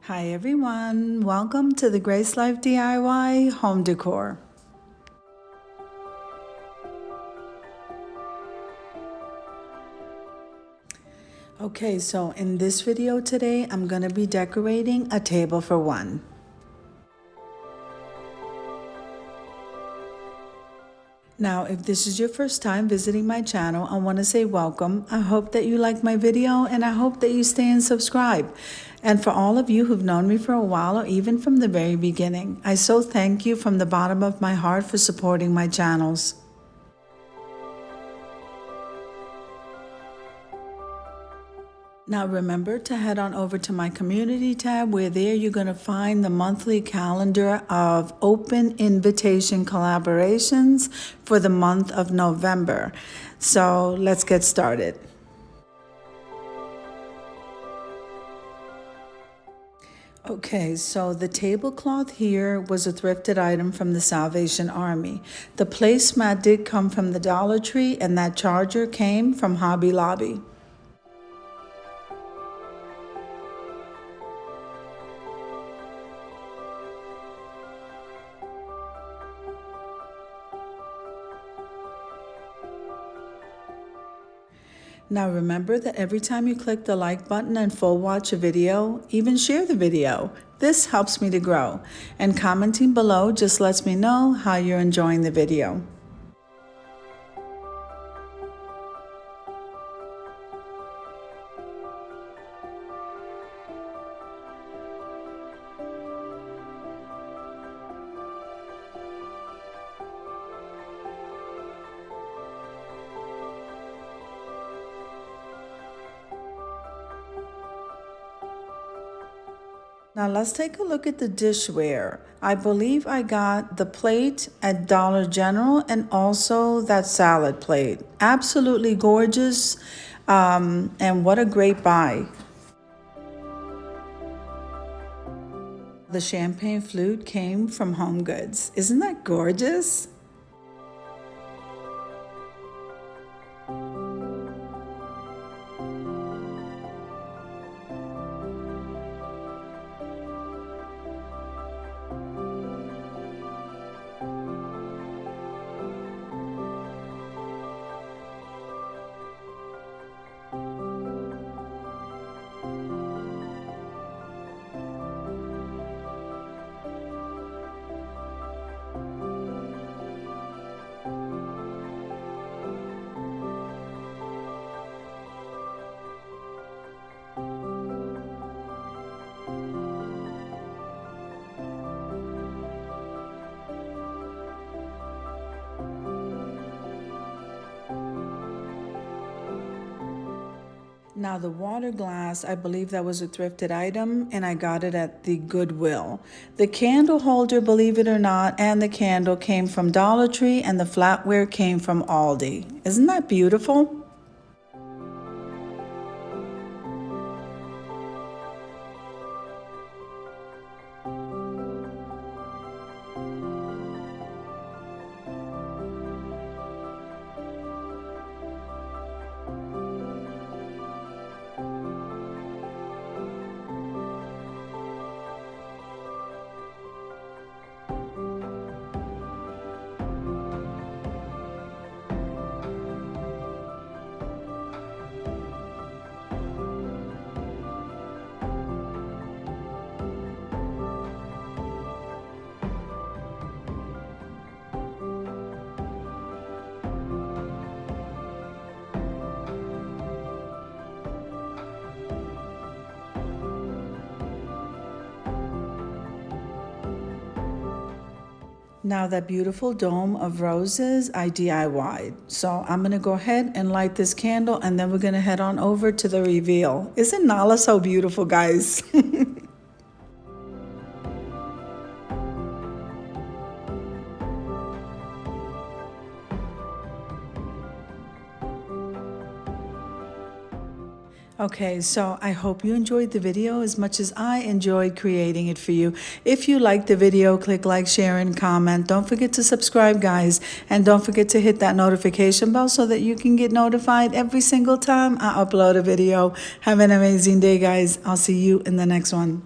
Hi everyone, welcome to the Grace Life DIY Home Decor. Okay, so in this video today, I'm going to be decorating a table for one. Now, if this is your first time visiting my channel, I want to say welcome. I hope that you like my video and I hope that you stay and subscribe. And for all of you who've known me for a while or even from the very beginning, I so thank you from the bottom of my heart for supporting my channels. Now remember to head on over to my community tab where there you're going to find the monthly calendar of open invitation collaborations for the month of November. So let's get started. Okay, so the tablecloth here was a thrifted item from the Salvation Army. The placemat did come from the Dollar Tree and that charger came from Hobby Lobby. Now remember that every time you click the like button and full watch a video, even share the video. This helps me to grow. And commenting below just lets me know how you're enjoying the video. Now let's take a look at the dishware. I believe I got the plate at Dollar General and also that salad plate. Absolutely gorgeous, and what a great buy. The champagne flute came from Home Goods. Isn't that gorgeous? Now the water glass, I believe that was a thrifted item and I got it at the Goodwill. The candle holder, believe it or not, and the candle came from Dollar Tree and the flatware came from Aldi. Isn't that beautiful? Now that beautiful dome of roses, I DIY'd. So I'm gonna go ahead and light this candle and then we're gonna head on over to the reveal. Isn't Nala so beautiful, guys? Okay, so I hope you enjoyed the video as much as I enjoyed creating it for you. If you liked the video, click like, share, and comment. Don't forget to subscribe, guys. And don't forget to hit that notification bell so that you can get notified every single time I upload a video. Have an amazing day, guys. I'll see you in the next one.